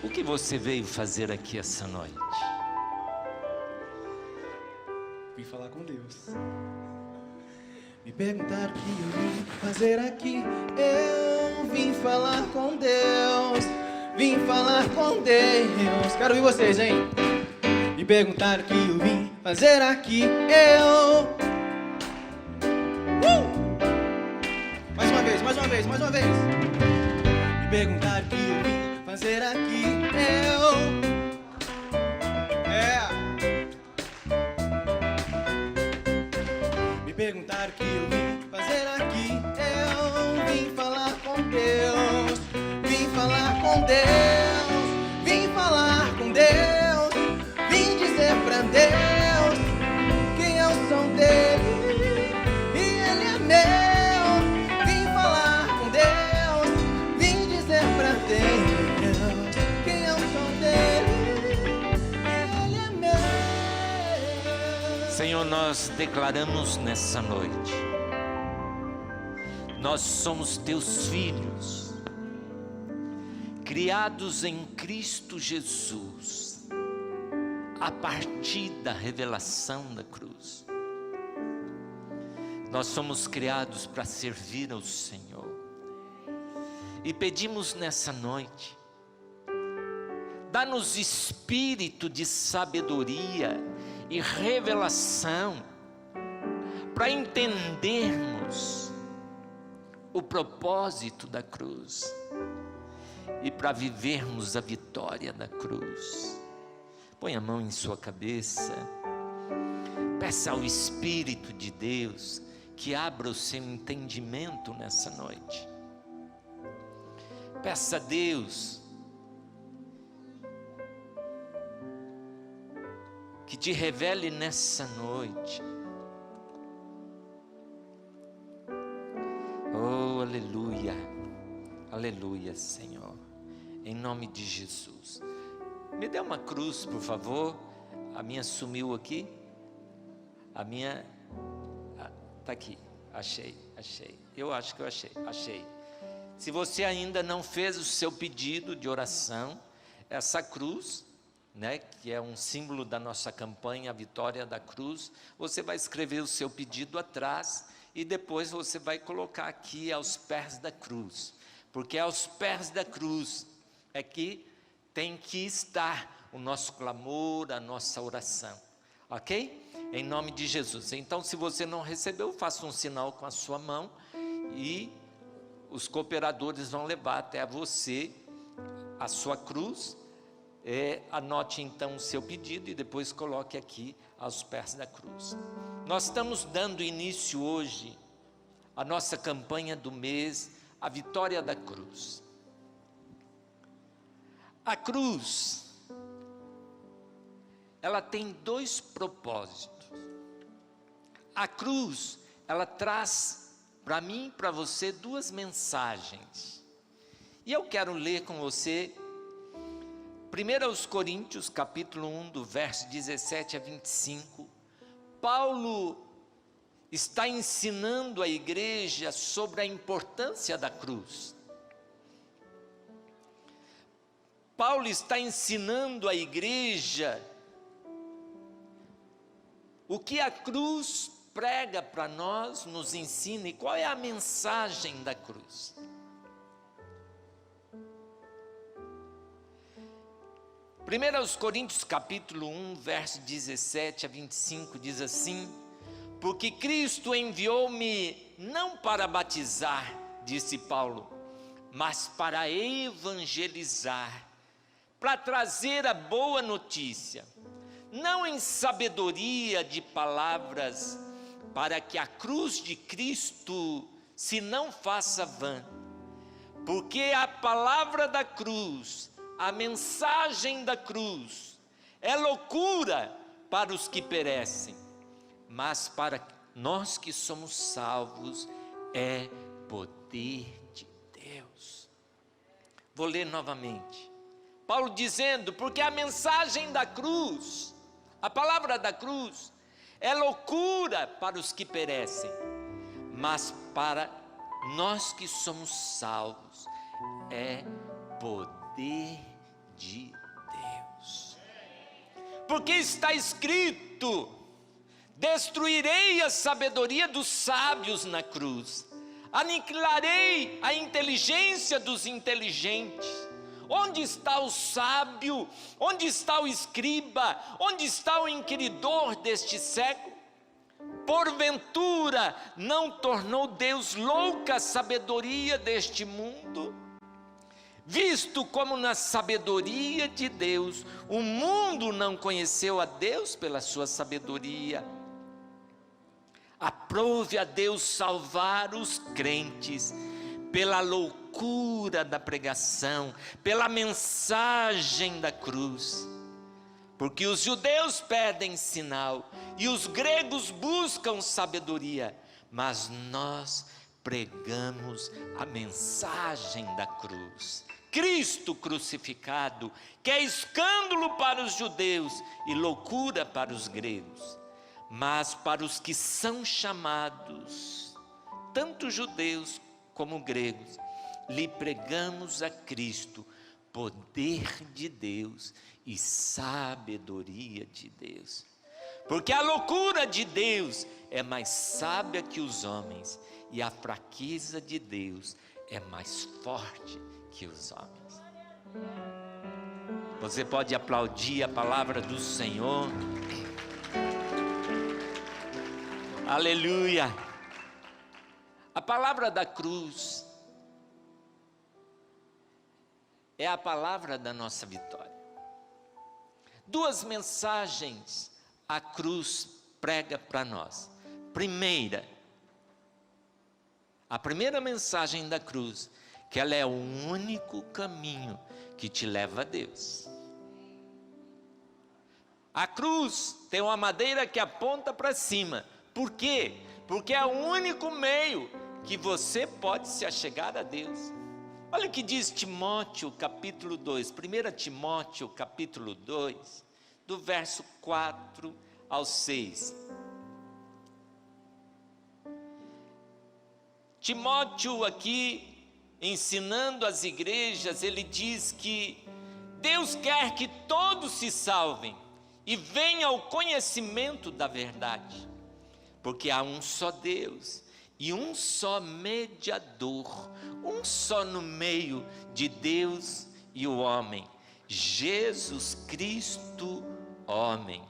O que você veio fazer aqui essa noite? Vim falar com Deus. Me perguntaram o que eu vim fazer aqui. Eu vim falar com Deus. Vim falar com Deus. Quero ouvir vocês, hein? Me perguntaram o que eu vim fazer aqui. Mais uma vez, mais uma vez, mais uma vez. Me perguntaram o que eu vim fazer aqui. Me perguntaram o que eu vim fazer aqui. Eu vim falar com Deus. Vim falar com Deus. Vim falar com Deus. Vim dizer pra Deus quem é o som dele e ele é meu. Vim falar com Deus. Vim dizer pra Deus quem é o som dele e ele é meu. Senhor, nós declaramos nessa noite, nós somos teus filhos, criados em Cristo Jesus, a partir da revelação da cruz. Nós somos criados para servir ao Senhor, e pedimos nessa noite, dá-nos espírito de sabedoria e revelação, para entendermos o propósito da cruz, e para vivermos a vitória da cruz. Põe a mão em sua cabeça, peça ao Espírito de Deus, que abra o seu entendimento nessa noite. Peça a Deus, que te revele nessa noite. Oh, aleluia, aleluia, Senhor, em nome de Jesus. Me dê uma cruz, por favor. A minha sumiu aqui. A minha está aqui. Achei. Eu acho que eu achei. Se você ainda não fez o seu pedido de oração, essa cruz, né, que é um símbolo da nossa campanha, a vitória da cruz, você vai escrever o seu pedido atrás e depois você vai colocar aqui aos pés da cruz, porque aos pés da cruz é que tem que estar o nosso clamor, a nossa oração, ok? Em nome de Jesus. Então, se você não recebeu, faça um sinal com a sua mão e os cooperadores vão levar até você a sua cruz. Anote então o seu pedido e depois coloque aqui aos pés da cruz. Nós estamos dando início hoje à nossa campanha do mês, a vitória da cruz. A cruz, ela tem dois propósitos. A cruz, ela traz para mim e para você duas mensagens. E eu quero ler com você 1 Coríntios, capítulo 1, do verso 17 a 25, Paulo está ensinando a igreja sobre a importância da cruz. Paulo está ensinando a igreja o que a cruz prega para nós, nos ensina, e qual é a mensagem da cruz. 1 Coríntios capítulo 1, verso 17 a 25, diz assim: porque Cristo enviou-me não para batizar, disse Paulo, mas para evangelizar, para trazer a boa notícia, não em sabedoria de palavras, para que a cruz de Cristo se não faça vã, porque a palavra da cruz, a mensagem da cruz, é loucura para os que perecem, mas para nós que somos salvos, é poder de Deus. Vou ler novamente, Paulo dizendo, porque a mensagem da cruz, a palavra da cruz, é loucura para os que perecem, mas para nós que somos salvos, é poder de porque está escrito: destruirei a sabedoria dos sábios na cruz, aniquilarei a inteligência dos inteligentes. Onde está o sábio? Onde está o escriba? Onde está o inquiridor deste século? Porventura não tornou Deus louca a sabedoria deste mundo? Visto como na sabedoria de Deus, o mundo não conheceu a Deus pela sua sabedoria. Aprove a Deus salvar os crentes pela loucura da pregação, pela mensagem da cruz. Porque os judeus pedem sinal e os gregos buscam sabedoria, mas nós pregamos a mensagem da cruz. Cristo crucificado, que é escândalo para os judeus e loucura para os gregos. Mas para os que são chamados, tanto judeus como gregos, lhe pregamos a Cristo, poder de Deus e sabedoria de Deus. Porque a loucura de Deus é mais sábia que os homens, e a fraqueza de Deus é mais forte que os homens. Você pode aplaudir a palavra do Senhor. Aleluia. A palavra da cruz é a palavra da nossa vitória. Duas mensagens a cruz prega para nós. A primeira mensagem da cruz, que ela é o único caminho que te leva a Deus. A cruz tem uma madeira que aponta para cima. Por quê? Porque é o único meio que você pode se achegar a Deus. Olha o que diz Timóteo capítulo 2, 1 Timóteo capítulo 2, do verso 4 ao 6. Timóteo aqui, ensinando as igrejas, ele diz que Deus quer que todos se salvem e venham ao conhecimento da verdade. Porque há um só Deus e um só mediador, um só no meio de Deus e o homem, Jesus Cristo, homem,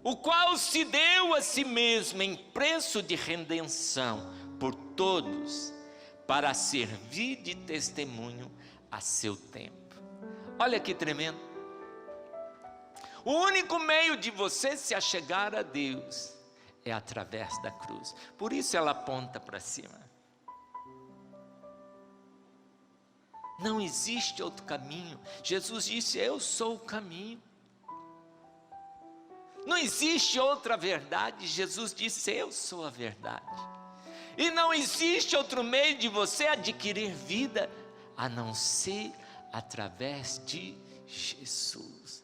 o qual se deu a si mesmo em preço de redenção por todos, para servir de testemunho a seu tempo. Olha que tremendo. O único meio de você se achegar a Deus é através da cruz. Por isso ela aponta para cima. Não existe outro caminho. Jesus disse: eu sou o caminho. Não existe outra verdade. Jesus disse: eu sou a verdade. E não existe outro meio de você adquirir vida a não ser através de Jesus.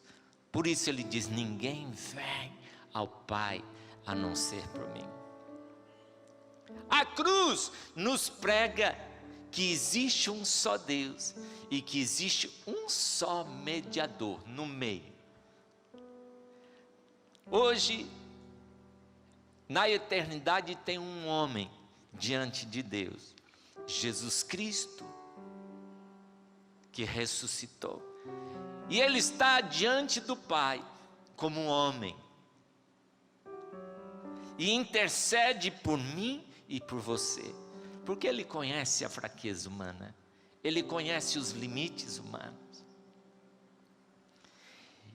Por isso ele diz: ninguém vem ao Pai a não ser por mim. A cruz nos prega que existe um só Deus e que existe um só mediador no meio. Hoje, na eternidade, tem um homem diante de Deus, Jesus Cristo, que ressuscitou. E ele está diante do Pai como um homem. E intercede por mim e por você, porque ele conhece a fraqueza humana, ele conhece os limites humanos.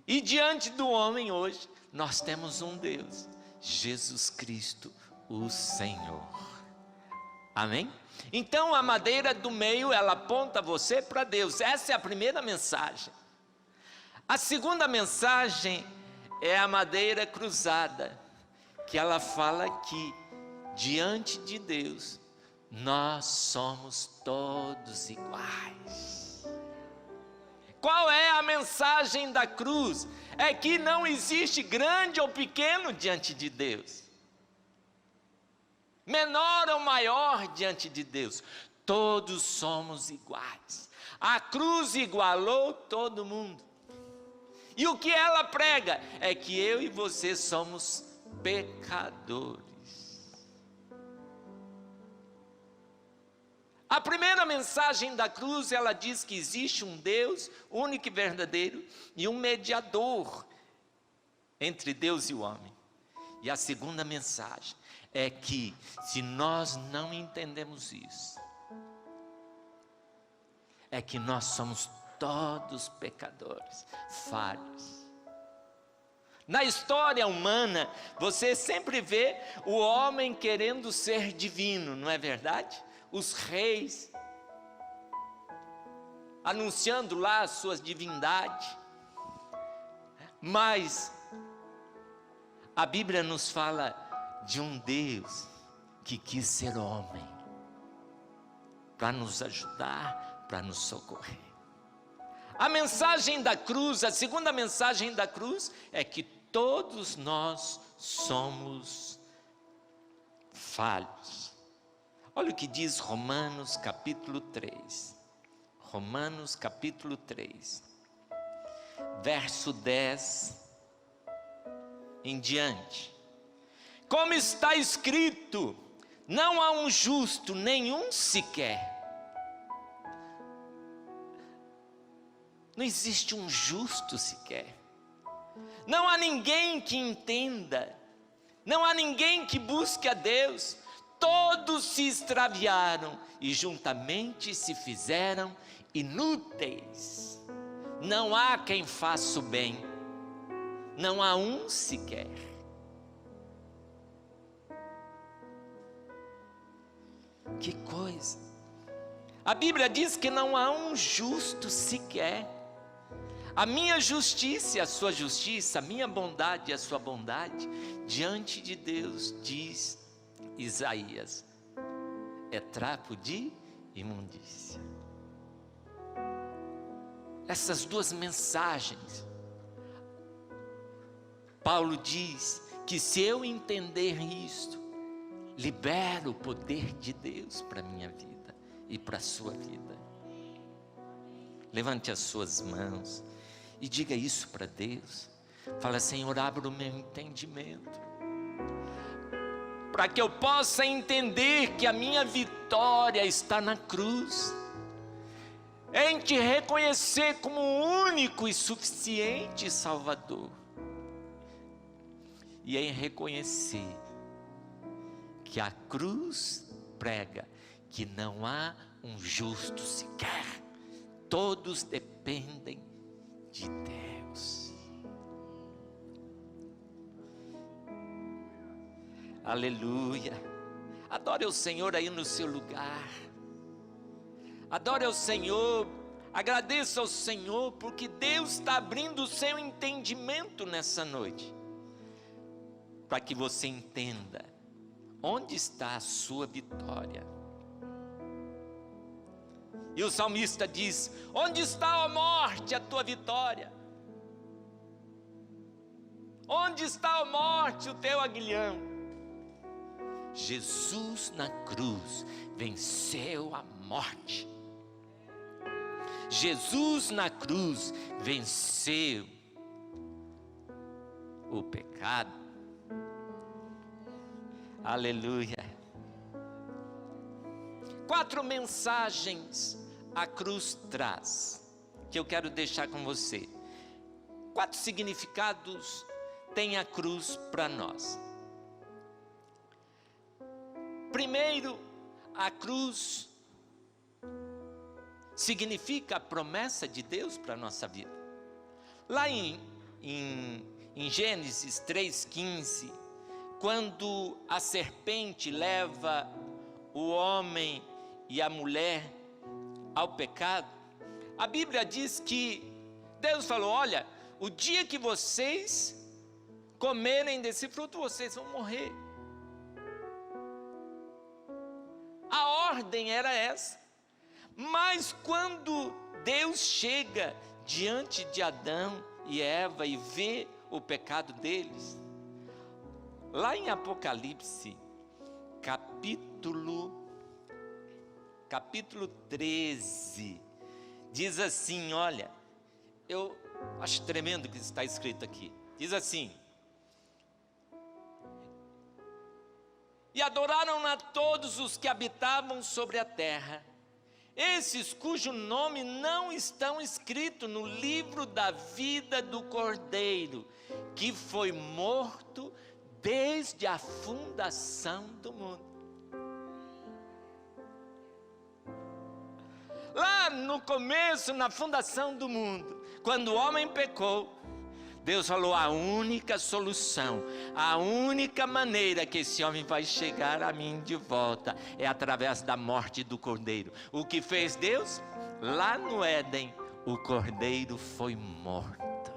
E diante do homem hoje, nós temos um Deus, Jesus Cristo, o Senhor. Amém? Então a madeira do meio, ela aponta você para Deus. Essa é a primeira mensagem. A segunda mensagem é a madeira cruzada, que ela fala que diante de Deus nós somos todos iguais. Qual é a mensagem da cruz? É que não existe grande ou pequeno diante de Deus, menor ou maior diante de Deus. Todos somos iguais. A cruz igualou todo mundo. E o que ela prega é que eu e você somos pecadores. A primeira mensagem da cruz, ela diz que existe um Deus único e verdadeiro e um mediador entre Deus e o homem. E a segunda mensagem é que, se nós não entendemos isso, é que nós somos todos pecadores, falhos. Na história humana, você sempre vê o homem querendo ser divino, não é verdade? Os reis anunciando lá as suas divindades. Mas a Bíblia nos fala de um Deus que quis ser homem para nos ajudar, para nos socorrer. A mensagem da cruz, a segunda mensagem da cruz é que todos nós somos falhos. Olha o que diz Romanos capítulo 3. Romanos capítulo 3, verso 10 em diante. Como está escrito, não há um justo, nenhum sequer. Não existe um justo sequer. Não há ninguém que entenda. Não há ninguém que busque a Deus. Todos se extraviaram e juntamente se fizeram inúteis. Não há quem faça o bem. Não há um sequer. Que coisa! A Bíblia diz que não há um justo sequer. A minha justiça e a sua justiça, a minha bondade e a sua bondade, diante de Deus, diz Isaías, é trapo de imundícia. Essas duas mensagens, Paulo diz que se eu entender isto, libero o poder de Deus para a minha vida e para a sua vida. Levante as suas mãos e diga isso para Deus. Fala: Senhor, abra o meu entendimento, para que eu possa entender que a minha vitória está na cruz, em te reconhecer como o único e suficiente Salvador, e em reconhecer que a cruz prega que não há um justo sequer, todos dependem de Deus. Aleluia. Adore o Senhor aí no seu lugar. Adore ao Senhor. Agradeça ao Senhor, porque Deus está abrindo o seu entendimento nessa noite, para que você entenda onde está a sua vitória. E o salmista diz: onde está, ó morte, a tua vitória? Onde está, ó morte, o teu aguilhão? Jesus na cruz venceu a morte. Jesus na cruz venceu o pecado. Aleluia. 4 mensagens a cruz traz, que eu quero deixar com você. 4 significados tem a cruz para nós. Primeiro, a cruz significa a promessa de Deus para a nossa vida. Lá em Gênesis 3,15, quando a serpente leva o homem e a mulher ao pecado, a Bíblia diz que Deus falou: olha, o dia que vocês comerem desse fruto, vocês vão morrer. A ordem era essa. Mas quando Deus chega diante de Adão e Eva e vê o pecado deles, lá em Apocalipse, capítulo 13, diz assim: olha, Acho tremendo o que está escrito aqui. Diz assim: e adoraram a todos os que habitavam sobre a terra, esses cujo nome não estão escritos no livro da vida do Cordeiro, que foi morto desde a fundação do mundo. Lá no começo, na fundação do mundo, quando o homem pecou, Deus falou: a única solução, a única maneira que esse homem vai chegar a mim de volta é através da morte do Cordeiro. O que fez Deus? Lá no Éden, o Cordeiro foi morto.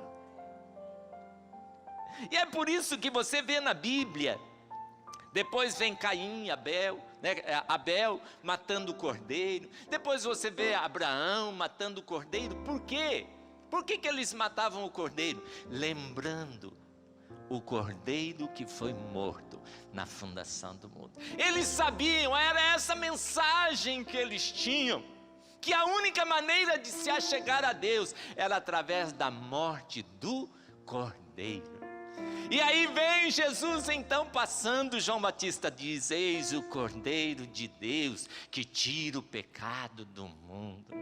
E é por isso que você vê na Bíblia, depois vem Caim e Abel, né? Abel matando o cordeiro, depois você vê Abraão matando o cordeiro. Por quê? Por que eles matavam o cordeiro? Lembrando o cordeiro que foi morto na fundação do mundo. Eles sabiam, era essa mensagem que eles tinham, que a única maneira de se achegar a Deus era através da morte do cordeiro. E aí vem Jesus então passando, João Batista diz: eis o Cordeiro de Deus que tira o pecado do mundo.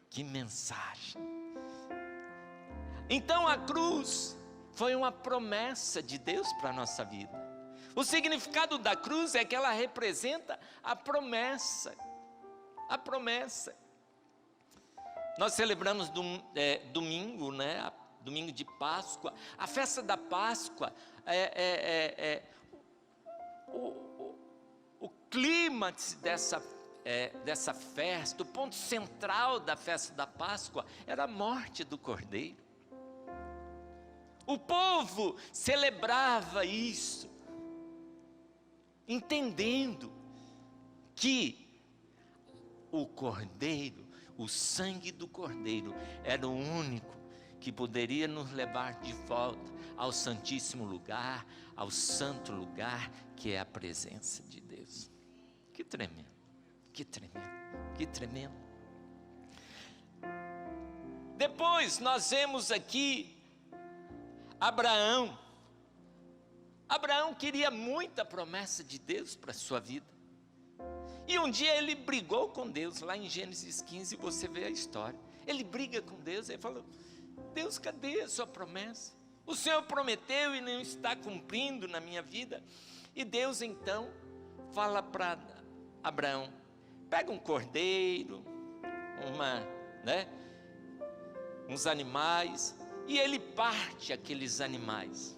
Que mensagem! Então a cruz foi uma promessa de Deus para a nossa vida. O significado da cruz é que ela representa a promessa. A promessa. Nós celebramos domingo, né? Domingo de Páscoa. A festa da Páscoa o clímax dessa festa, o ponto central da festa da Páscoa era a morte do Cordeiro. O povo celebrava isso, entendendo que o Cordeiro, o sangue do Cordeiro, era o único que poderia nos levar de volta ao Santíssimo Lugar, ao Santo Lugar, que é a presença de Deus. Que tremendo, que tremendo, que tremendo. Depois nós vemos aqui Abraão. Abraão queria muita promessa de Deus para a sua vida. E um dia ele brigou com Deus, lá em Gênesis 15 você vê a história. Ele briga com Deus, ele falou: Deus, cadê a sua promessa? O Senhor prometeu e não está cumprindo na minha vida. E Deus então fala para Abraão: pega um cordeiro, uns animais, e ele parte aqueles animais.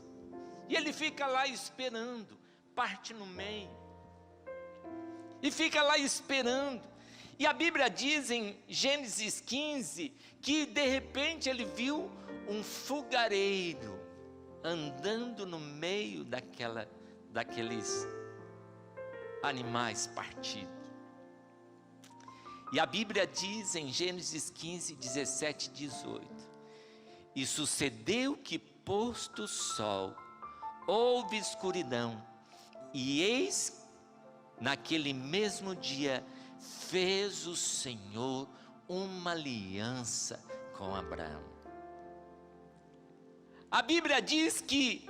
E ele fica lá esperando, parte no meio. E fica lá esperando. E a Bíblia diz em Gênesis 15 que de repente ele viu um fogareiro andando no meio daqueles animais partidos. E a Bíblia diz em Gênesis 15, 17 e 18: e sucedeu que, posto o sol, houve escuridão, e eis naquele mesmo dia fez o Senhor uma aliança com Abraão. A Bíblia diz que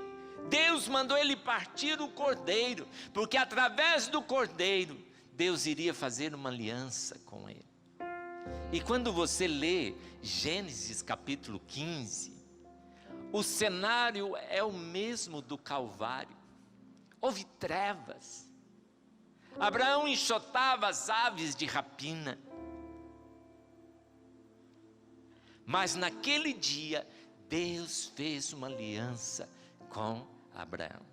Deus mandou ele partir o cordeiro, porque através do cordeiro Deus iria fazer uma aliança com ele. E quando você lê Gênesis capítulo 15, o cenário é o mesmo do Calvário. Houve trevas. Abraão enxotava as aves de rapina. Mas naquele dia, Deus fez uma aliança com Abraão.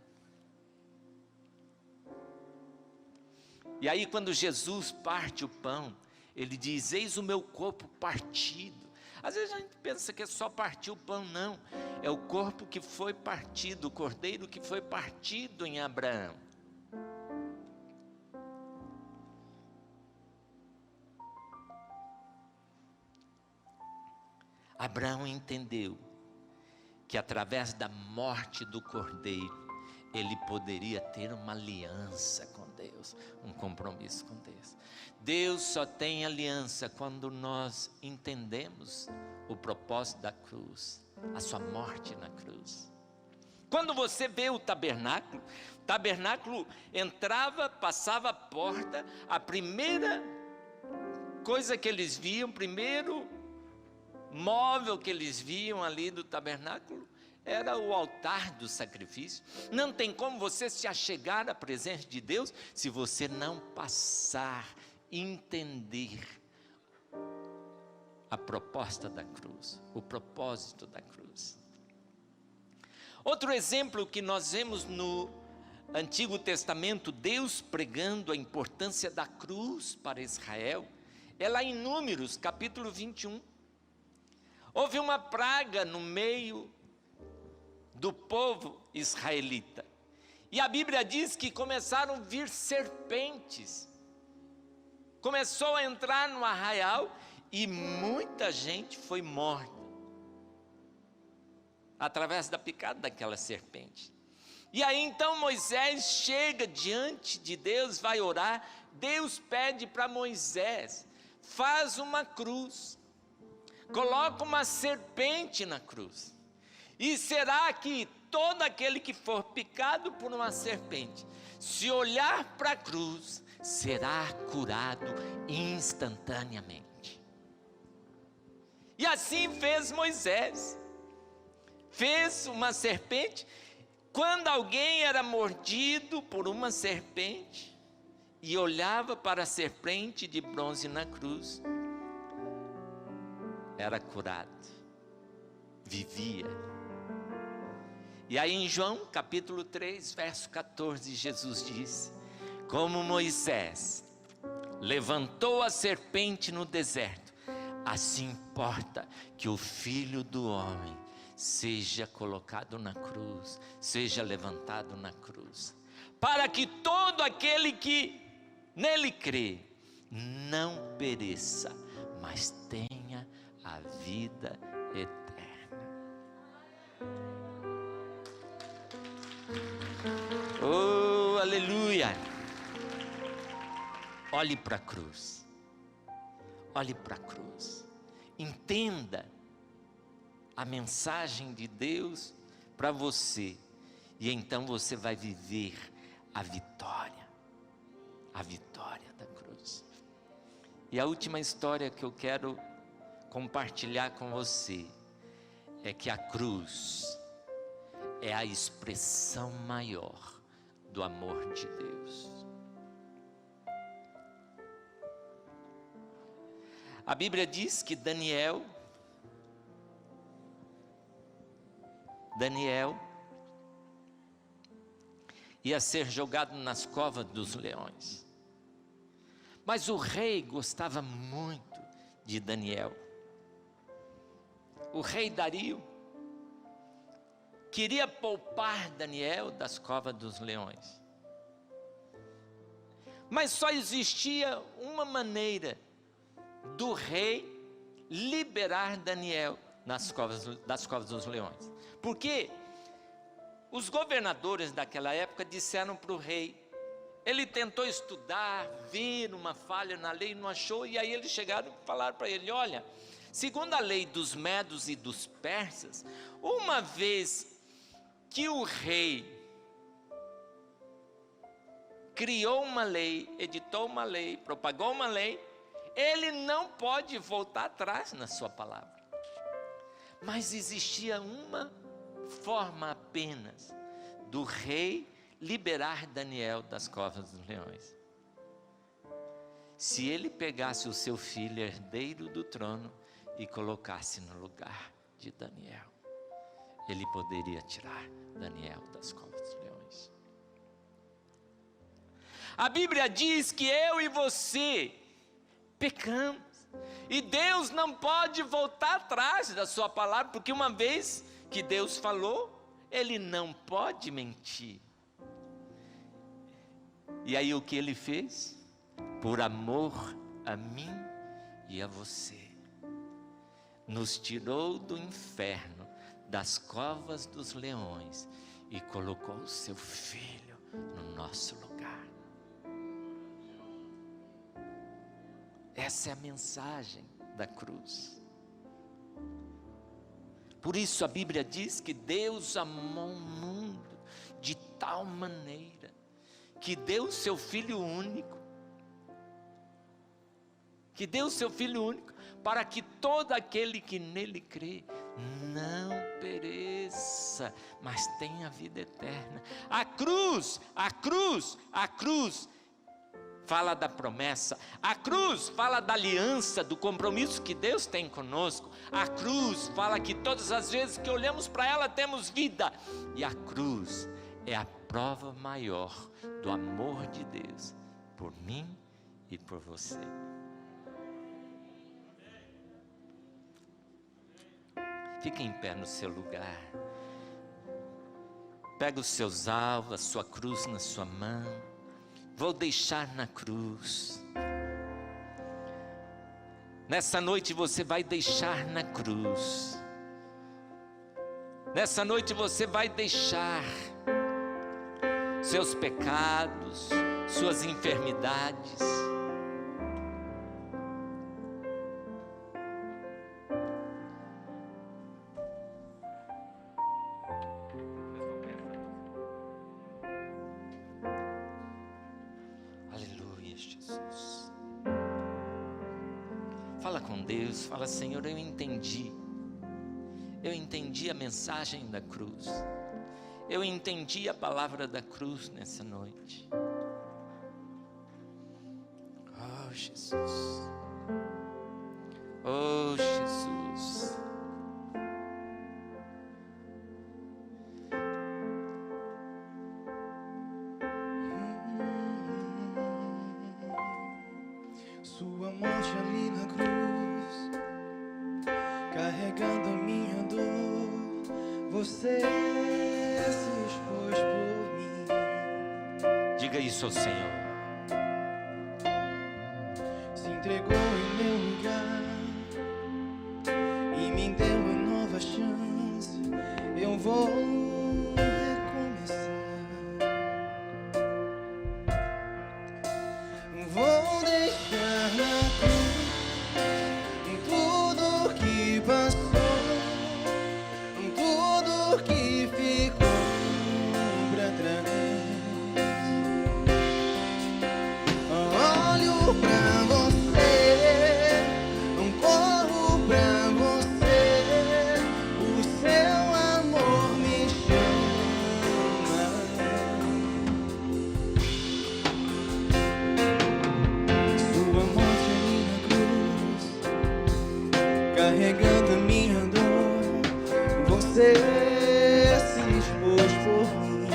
E aí quando Jesus parte o pão, ele diz: eis o meu corpo partido. Às vezes a gente pensa que é só partir o pão, não. É o corpo que foi partido, o cordeiro que foi partido em Abraão. Abraão entendeu que através da morte do cordeiro, ele poderia ter uma aliança com Deus. Deus, um compromisso com Deus. Deus só tem aliança quando nós entendemos o propósito da cruz, a sua morte na cruz. Quando você vê o tabernáculo entrava, passava a porta, a primeira coisa que eles viam, primeiro móvel que eles viam ali do tabernáculo, era o altar do sacrifício. Não tem como você se achegar à presença de Deus se você não passar, entender a proposta da cruz, o propósito da cruz. Outro exemplo que nós vemos no Antigo Testamento, Deus pregando a importância da cruz para Israel, é lá em Números, capítulo 21. Houve uma praga no meio do povo israelita. E a Bíblia diz que começaram a vir serpentes. Começou a entrar no arraial e muita gente foi morta através da picada daquela serpente. E aí então Moisés chega diante de Deus, vai orar. Deus pede para Moisés: faz uma cruz, coloca uma serpente na cruz. E será que todo aquele que for picado por uma serpente, se olhar para a cruz, será curado instantaneamente. E assim fez Moisés. Fez uma serpente. Quando alguém era mordido por uma serpente e olhava para a serpente de bronze na cruz, era curado, vivia. E aí em João capítulo 3, verso 14, Jesus diz: como Moisés levantou a serpente no deserto, assim importa que o Filho do Homem seja colocado na cruz, seja levantado na cruz, para que todo aquele que nele crê não pereça, mas tenha a vida eterna. Oh, aleluia! Olhe para a cruz, olhe para a cruz, entenda a mensagem de Deus para você, e então você vai viver a vitória da cruz. E a última história que eu quero compartilhar com você é que a cruz é a expressão maior do amor de Deus. A Bíblia diz que Daniel ia ser jogado nas covas dos leões. Mas o rei gostava muito de Daniel. O rei Dario queria poupar Daniel das covas dos leões. Mas só existia uma maneira do rei liberar Daniel das covas dos leões. Porque os governadores daquela época disseram para o rei, ele tentou estudar, ver uma falha na lei, não achou, e aí eles chegaram e falaram para ele: olha, segundo a lei dos medos e dos persas, uma vez que o rei criou uma lei, editou uma lei, propagou uma lei, ele não pode voltar atrás na sua palavra. Mas existia uma forma apenas do rei liberar Daniel das covas dos leões: se ele pegasse o seu filho herdeiro do trono e colocasse no lugar de Daniel, ele poderia tirar Daniel das covas dos leões. A Bíblia diz que eu e você pecamos, e Deus não pode voltar atrás da sua palavra, porque uma vez que Deus falou, Ele não pode mentir. E aí o que Ele fez? Por amor a mim e a você, nos tirou do inferno, das covas dos leões, e colocou o seu Filho no nosso lugar. Essa é a mensagem da cruz. Por isso a Bíblia diz que Deus amou o mundo de tal maneira que deu o seu Filho único, para que todo aquele que nele crê não pereça, mas tenha vida eterna. A cruz fala da promessa, a cruz fala da aliança, do compromisso que Deus tem conosco. A cruz fala que todas as vezes que olhamos para ela temos vida, e a cruz é a prova maior do amor de Deus por mim e por você. Fique em pé no seu lugar. Pega os seus alvos, a sua cruz na sua mão. Vou deixar na cruz. Nessa noite você vai deixar na cruz. Nessa noite você vai deixar seus pecados, suas enfermidades. Fala com Deus, fala: Senhor, eu entendi a mensagem da cruz, eu entendi a palavra da cruz nessa noite. Oh Jesus, oh Jesus. Sua morte ali na cruz, carregando a minha dor, você se expôs por mim. Diga isso ao Senhor. Se entregou em meu lugar e me deu uma nova chance. Eu vou recomeçar. Vou deixar na cruz tudo que passou, tudo que ficou pra trás. Olho pra você, corro pra você, o seu amor me chama. Sua morte ali na cruz, carregando minha dor, você se expôs por mim.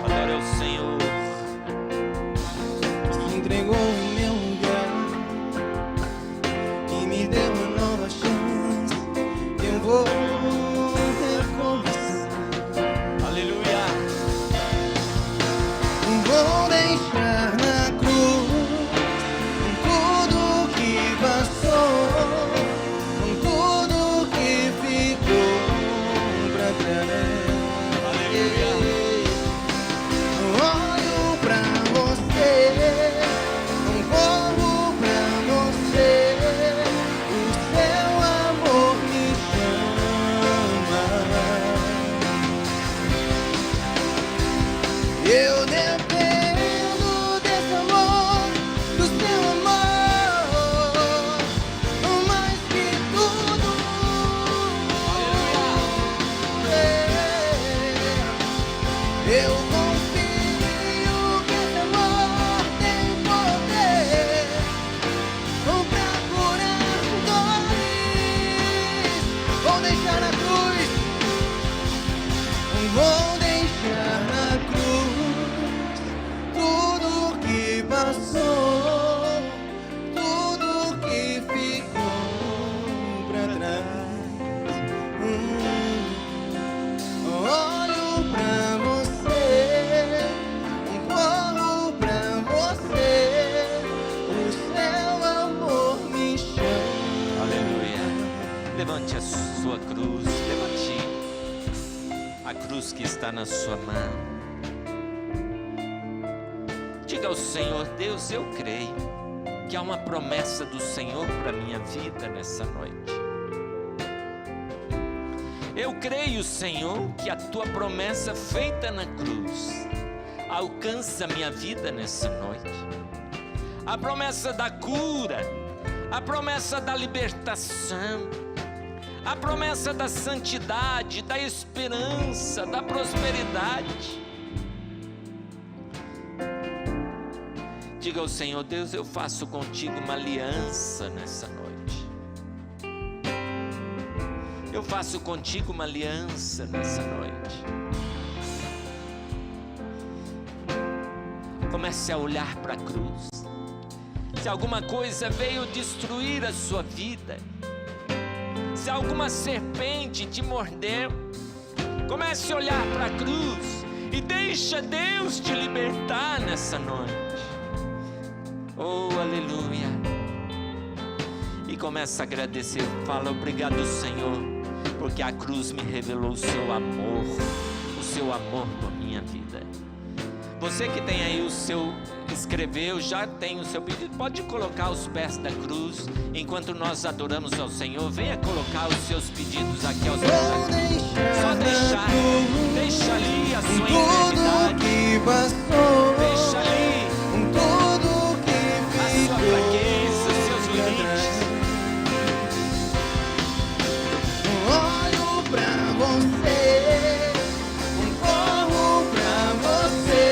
Adore ao Senhor. Se entregou em meu lugar e me deu uma nova chance. Eu vou recomeçar. Aleluia. Vou deixar na cruz tudo que passou, tudo que ficou pra trás. Olho pra você, corro pra você, o seu amor me chama. Eu dependo desse amor, do seu amor, mais que tudo. Eu confio que esse amor tem poder pra curar dores. Vou deixar na cruz, vou deixar na cruz tudo que passou, tudo que ficou pra trás. Olho pra você, corro pra você, o seu amor me chama. Aleluia. Levante a sua cruz, levante a cruz que está na sua mão. Diga ao Senhor: Deus, eu creio que há uma promessa do Senhor para a minha vida nessa noite. Eu creio, Senhor, que a tua promessa feita na cruz alcança a minha vida nessa noite. A promessa da cura, a promessa da libertação, a promessa da santidade, da esperança, da prosperidade. Diga ao Senhor: Deus, eu faço contigo uma aliança nessa noite. Eu faço contigo uma aliança nessa noite. Comece a olhar para a cruz. Se alguma coisa veio destruir a sua vida, se alguma serpente te mordeu, comece a olhar para a cruz e deixa Deus te libertar nessa noite. Oh, aleluia. E começa a agradecer. Fala: obrigado, Senhor, porque a cruz me revelou o seu amor por minha vida. Você que tem aí o seu, escreveu, já tem o seu pedido, pode colocar os pés da cruz, enquanto nós adoramos ao Senhor. Venha colocar os seus pedidos aqui aos pés da cruz. Só deixa ali a sua enfermidade, deixa ali a sua fraqueza, os seus limites. Olho pra você, corro pra você,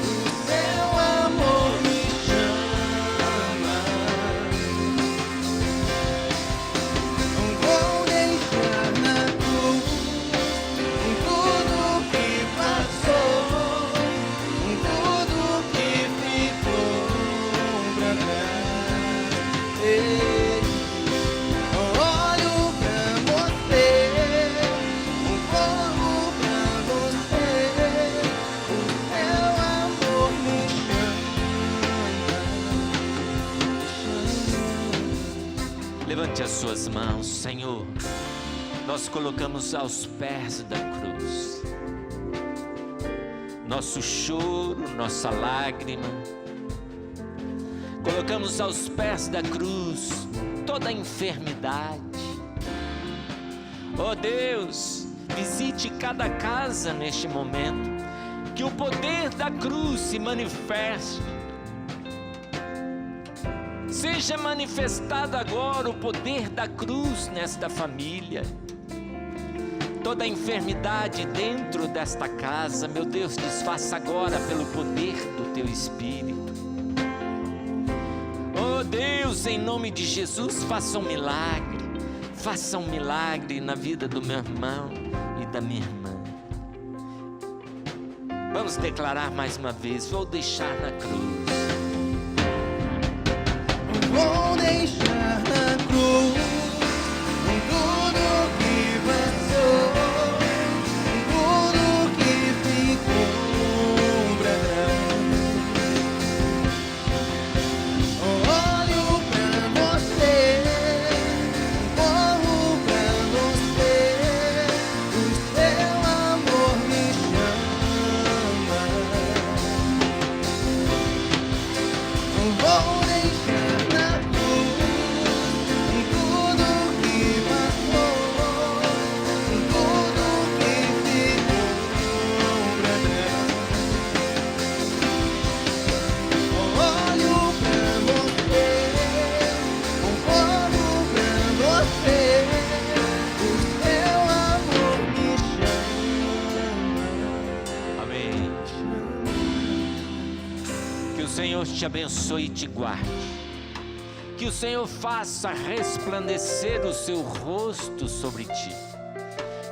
o seu amor me chama. Não vou deixar na cruz tudo que passou, tudo que ficou pra trás. Olho pra você, corro pra você, o seu amor me chama. Levante as suas mãos. Senhor, nós colocamos aos pés da cruz nosso choro, nossa lágrima. Colocamos aos pés da cruz toda a enfermidade. Oh Deus, visite cada casa neste momento, que o poder da cruz se manifeste. Seja manifestado agora o poder da cruz nesta família. Toda enfermidade dentro desta casa, meu Deus, desfaça agora pelo poder do teu Espírito. Oh Deus, em nome de Jesus, faça um milagre na vida do meu irmão e da minha irmã. Vamos declarar mais uma vez: vou deixar na cruz. Vou deixar na cruz tudo que passou, tudo que ficou pra trás. Olho pra você, corro pra você, o seu amor me chama. Vou deixar na cruz tudo que passou, tudo que ficou pra trás. Olho pra você, corro pra você, o seu amor me chama. Amém. Que o Senhor te abençoe e te guarde. Que o Senhor faça resplandecer o seu rosto sobre ti.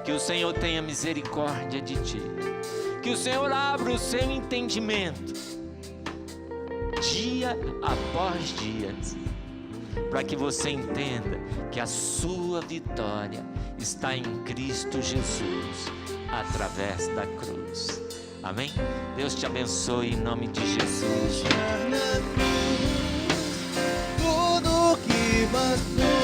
Que o Senhor tenha misericórdia de ti. Que o Senhor abra o seu entendimento dia após dia, para que você entenda que a sua vitória está em Cristo Jesus, através da cruz. Amém? Deus te abençoe em nome de Jesus. Tudo que passou.